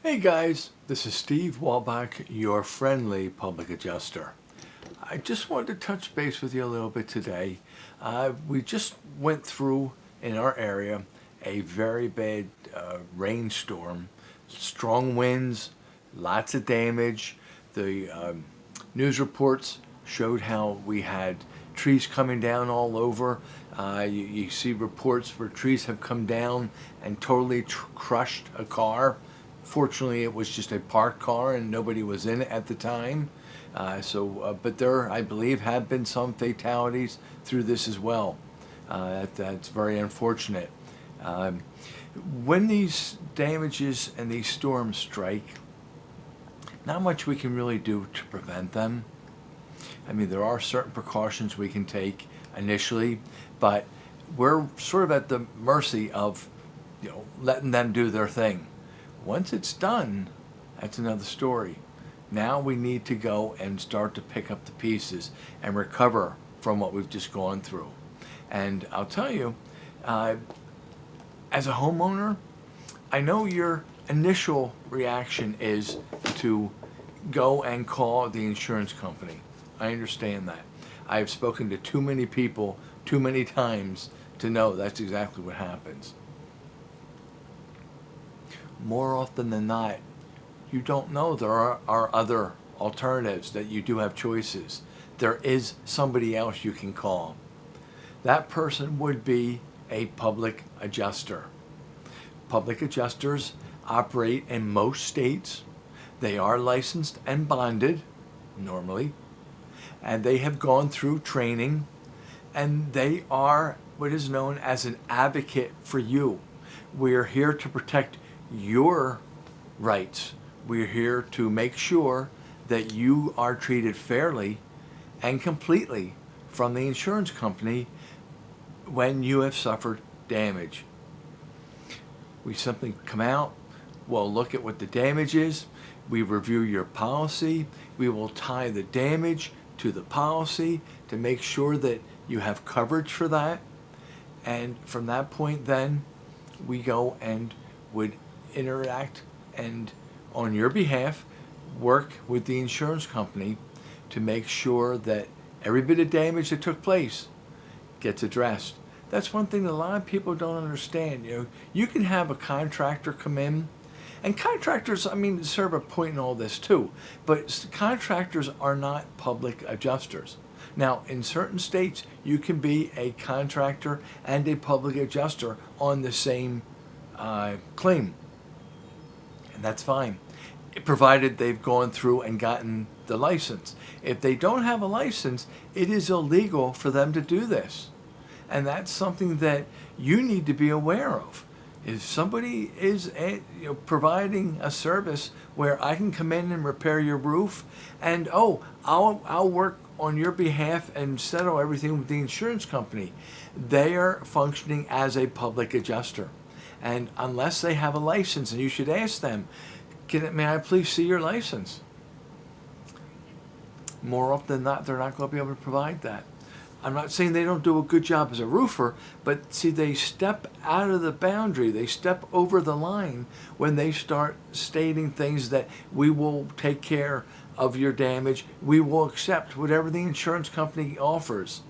Hey guys, this is Steve Wolbach, your friendly public adjuster. I just wanted to touch base with you a little bit today. We just went through in our area a very bad rainstorm, strong winds, lots of damage. The news reports showed how we had trees coming down all over. You see reports where trees have come down and totally crushed a car. Fortunately, it was just a parked car and nobody was in it at the time. But there, I believe, have been some fatalities through this as well. That's very unfortunate. Um, when these damages and these storms strike, not much we can really do to prevent them. I mean, there are certain precautions we can take initially, but we're sort of at the mercy of, letting them do their thing. Once it's done, that's another story. Now we need to go and start to pick up the pieces and recover from what we've just gone through. And I'll tell you, as a homeowner, I know your initial reaction is to go and call the insurance company. I understand that. I have spoken to too many people too many times to know that's exactly what happens. More often than not, you don't know there are other alternatives, that you do have choices. There is somebody else you can call. That person would be a public adjuster. Public adjusters operate in most states. They are licensed and bonded, normally, and they have gone through training, and they are what is known as an advocate for you. We're here to protect your rights. We're here to make sure that you are treated fairly and completely from the insurance company when you have suffered damage. We simply come out, we'll look at what the damage is, we review your policy, we will tie the damage to the policy to make sure that you have coverage for that, and from that point then we go and would interact and on your behalf work with the insurance company to make sure that every bit of damage that took place gets addressed. That's one thing that a lot of people don't understand. You can have a contractor come in, and contractors, serve a point in all this too, but contractors are not public adjusters. Now, in certain states, you can be a contractor and a public adjuster on the same claim. And that's fine, provided they've gone through and gotten the license. If they don't have a license, it is illegal for them to do this. And that's something that you need to be aware of. If somebody is providing a service where I can come in and repair your roof, and I'll work on your behalf and settle everything with the insurance company, they are functioning as a public adjuster. And unless they have a license, and you should ask them, may I please see your license? More often than not, they're not going to be able to provide that. I'm not saying they don't do a good job as a roofer, but see, they step out of the boundary, they step over the line when they start stating things that we will take care of your damage, we will accept whatever the insurance company offers.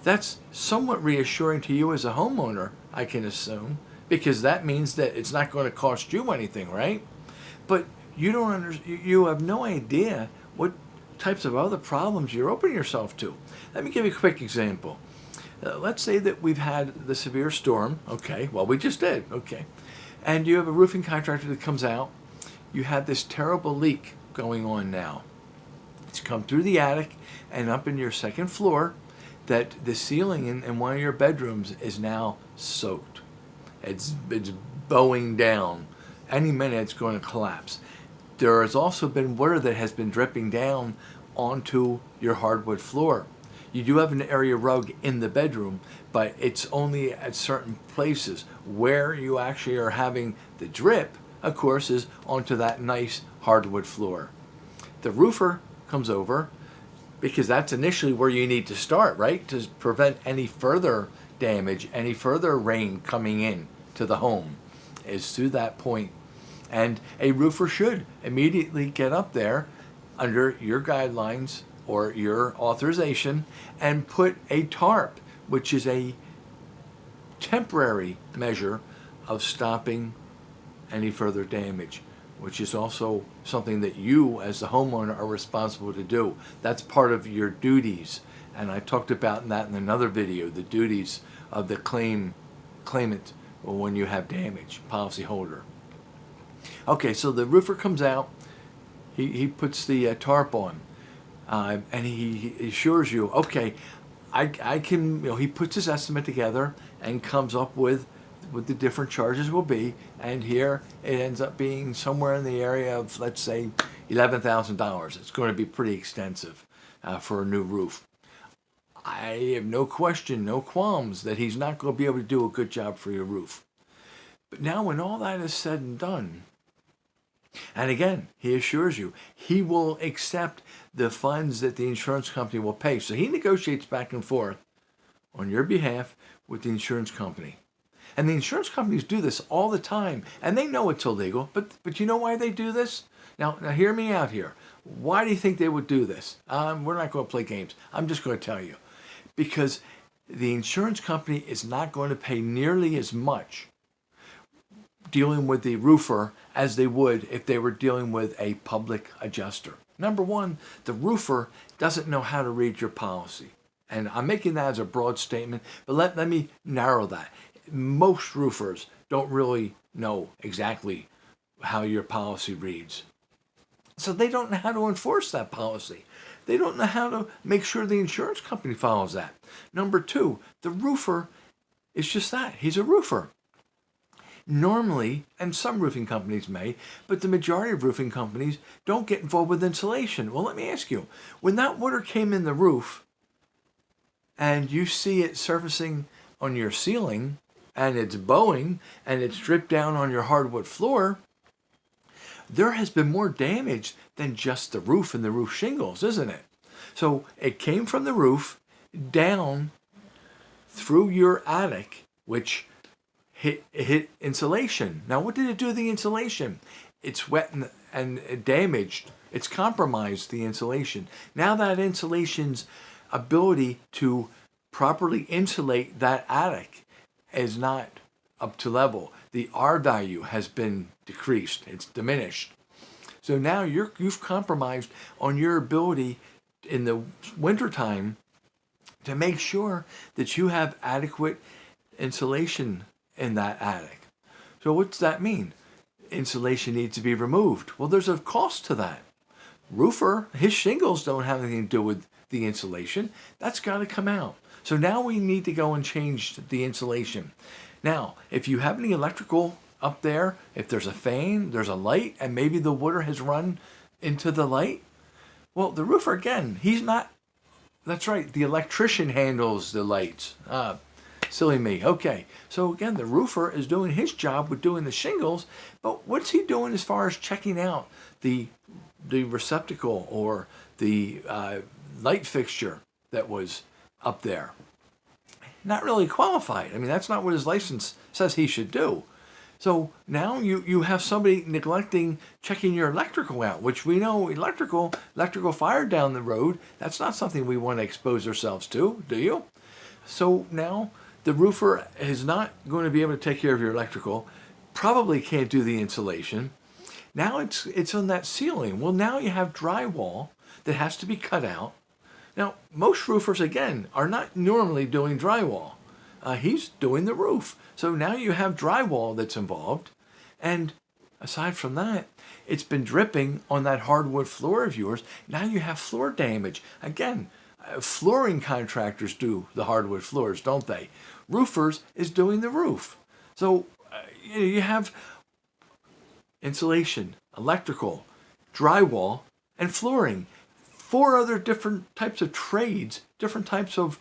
That's somewhat reassuring to you as a homeowner, I can assume, because that means that it's not going to cost you anything, right? But you have no idea what types of other problems you're opening yourself to. Let me give you a quick example. Let's say that we've had the severe storm, okay, well, we just did, okay, and you have a roofing contractor that comes out, you have this terrible leak going on now. It's come through the attic and up in your second floor, that the ceiling in one of your bedrooms is now soaked. It's bowing down. Any minute it's going to collapse. There has also been water that has been dripping down onto your hardwood floor. You do have an area rug in the bedroom, but it's only at certain places. Where you actually are having the drip, of course, is onto that nice hardwood floor. The roofer comes over, because that's initially where you need to start, right? To prevent any further damage, any further rain coming in to the home, is through that point. And a roofer should immediately get up there under your guidelines or your authorization and put a tarp, which is a temporary measure of stopping any further damage, which is also something that you as the homeowner are responsible to do. That's part of your duties. And I talked about that in another video, the duties of the claimant when you have damage, policyholder. Okay, so the roofer comes out, he puts the tarp on, and he assures you, okay, I can, he puts his estimate together and comes up with what the different charges will be, and here it ends up being somewhere in the area of, let's say, $11,000. It's going to be pretty extensive for a new roof. I have no question, no qualms that he's not going to be able to do a good job for your roof. But now when all that is said and done, and again, he assures you, he will accept the funds that the insurance company will pay. So he negotiates back and forth on your behalf with the insurance company. And the insurance companies do this all the time, and they know it's illegal, but you know why they do this? Now hear me out here. Why do you think they would do this? We're not going to play games. I'm just going to tell you. Because the insurance company is not going to pay nearly as much dealing with the roofer as they would if they were dealing with a public adjuster. Number one, the roofer doesn't know how to read your policy. And I'm making that as a broad statement, but let me narrow that. Most roofers don't really know exactly how your policy reads. So they don't know how to enforce that policy. They don't know how to make sure the insurance company follows that. Number two, the roofer is just that. He's a roofer. Normally, and some roofing companies may, but the majority of roofing companies don't get involved with insulation. Well, let me ask you, when that water came in the roof and you see it surfacing on your ceiling and it's bowing and it's dripped down on your hardwood floor, there has been more damage than just the roof and the roof shingles, isn't it? So it came from the roof down through your attic, which hit insulation. Now, what did it do to the insulation? It's wet and damaged. It's compromised the insulation. Now that insulation's ability to properly insulate that attic is not up to level. The R value has been decreased. It's diminished. So now you've compromised on your ability in the wintertime to make sure that you have adequate insulation in that attic. So what's that mean? Insulation needs to be removed. Well, there's a cost to that. Roofer, his shingles don't have anything to do with the insulation. That's got to come out. So now we need to go and change the insulation. Now, if you have any electrical up there, if there's a fan, there's a light, and maybe the water has run into the light, well, the roofer, again, he's not, that's right, the electrician handles the lights. Silly me. Okay, so again, the roofer is doing his job with doing the shingles, but what's he doing as far as checking out the receptacle or the light fixture that was up there? Not really qualified. I mean, that's not what his license says he should do. So now you have somebody neglecting checking your electrical out, which we know electrical fire down the road, that's not something we want to expose ourselves to, do you? So now the roofer is not going to be able to take care of your electrical, probably can't do the insulation. Now it's on that ceiling. Well, now you have drywall that has to be cut out. Now, most roofers, again, are not normally doing drywall. He's doing the roof. So now you have drywall that's involved. And aside from that, it's been dripping on that hardwood floor of yours. Now you have floor damage. Again, flooring contractors do the hardwood floors, don't they? Roofers is doing the roof. So you have insulation, electrical, drywall, and flooring. 4 other different types of trades, different types of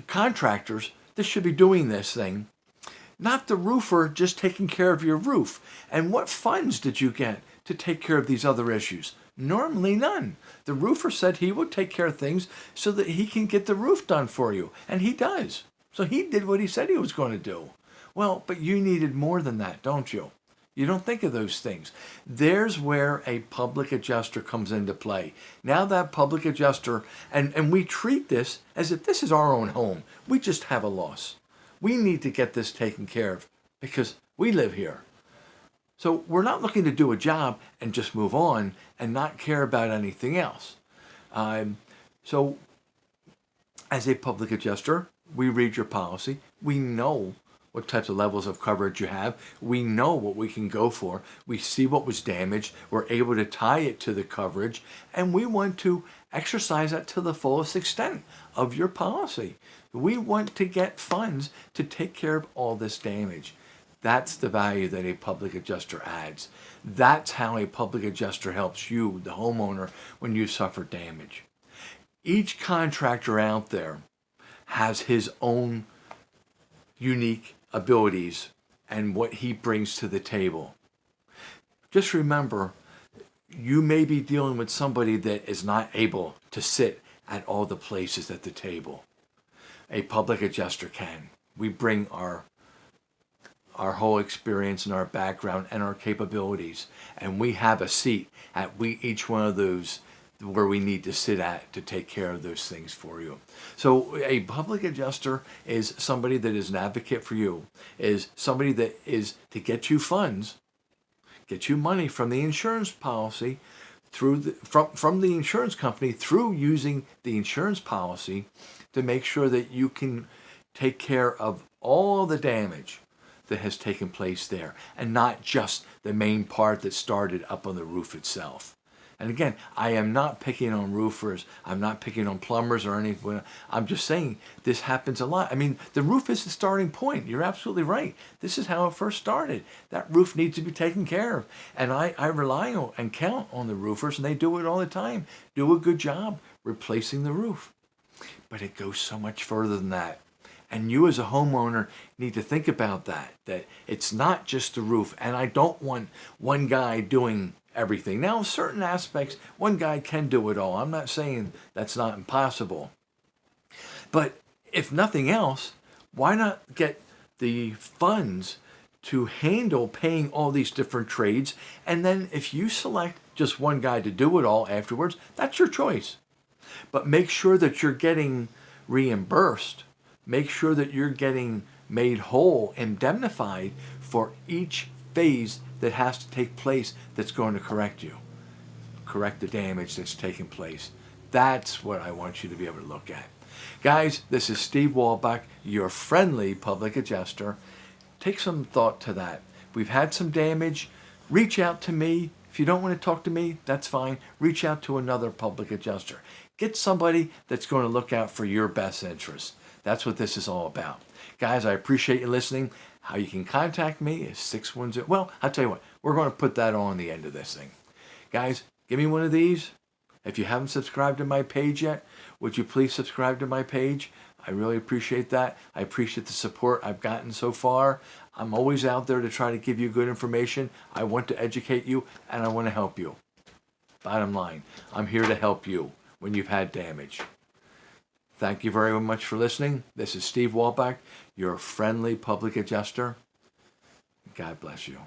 contractors that should be doing this thing. Not the roofer just taking care of your roof. And what funds did you get to take care of these other issues? Normally none. The roofer said he would take care of things so that he can get the roof done for you. And he does. So he did what he said he was going to do. Well, but you needed more than that, don't you? You don't think of those things. There's where a public adjuster comes into play. Now that public adjuster, and we treat this as if this is our own home. We just have a loss. We need to get this taken care of because we live here. So we're not looking to do a job and just move on and not care about anything else. So as a public adjuster, we read your policy. We know what types of levels of coverage you have. We know what we can go for. We see what was damaged. We're able to tie it to the coverage, and we want to exercise that to the fullest extent of your policy. We want to get funds to take care of all this damage. That's the value that a public adjuster adds. That's how a public adjuster helps you, the homeowner, when you suffer damage. Each contractor out there has his own unique abilities and what he brings to the table. Just remember, you may be dealing with somebody that is not able to sit at all the places at the table. A public adjuster can. We bring our whole experience and our background and our capabilities, and we have a seat at each one of those where we need to sit at to take care of those things for you. So a public adjuster is somebody that is an advocate for you, is somebody that is to get you funds, get you money from the insurance policy, from the insurance company, through using the insurance policy to make sure that you can take care of all the damage that has taken place there, and not just the main part that started up on the roof itself. And again, I am not picking on roofers. I'm not picking on plumbers or anything. I'm just saying this happens a lot. I mean, the roof is the starting point. You're absolutely right. This is how it first started. That roof needs to be taken care of. And I rely on and count on the roofers, and they do it all the time. Do a good job replacing the roof. But it goes so much further than that. And you as a homeowner need to think about that it's not just the roof. And I don't want one guy doing everything. Now, certain aspects, one guy can do it all. I'm not saying that's not impossible. But if nothing else, why not get the funds to handle paying all these different trades? And then if you select just one guy to do it all afterwards, that's your choice. But make sure that you're getting reimbursed. Make sure that you're getting made whole, indemnified for each phase that has to take place that's going to correct the damage that's taken place. That's what I want you to be able to look at. Guys, this is Steve Wolbach, your friendly public adjuster. Take some thought to that. We've had some damage. Reach out to me. If you don't want to talk to me, that's fine. Reach out to another public adjuster. Get somebody that's going to look out for your best interests. That's what this is all about. Guys, I appreciate you listening. How you can contact me is 610. Well, I'll tell you what. We're going to put that on the end of this thing. Guys, give me one of these. If you haven't subscribed to my page yet, would you please subscribe to my page? I really appreciate that. I appreciate the support I've gotten so far. I'm always out there to try to give you good information. I want to educate you, and I want to help you. Bottom line, I'm here to help you when you've had damage. Thank you very much for listening. This is Steve Wolbach, your friendly public adjuster. God bless you.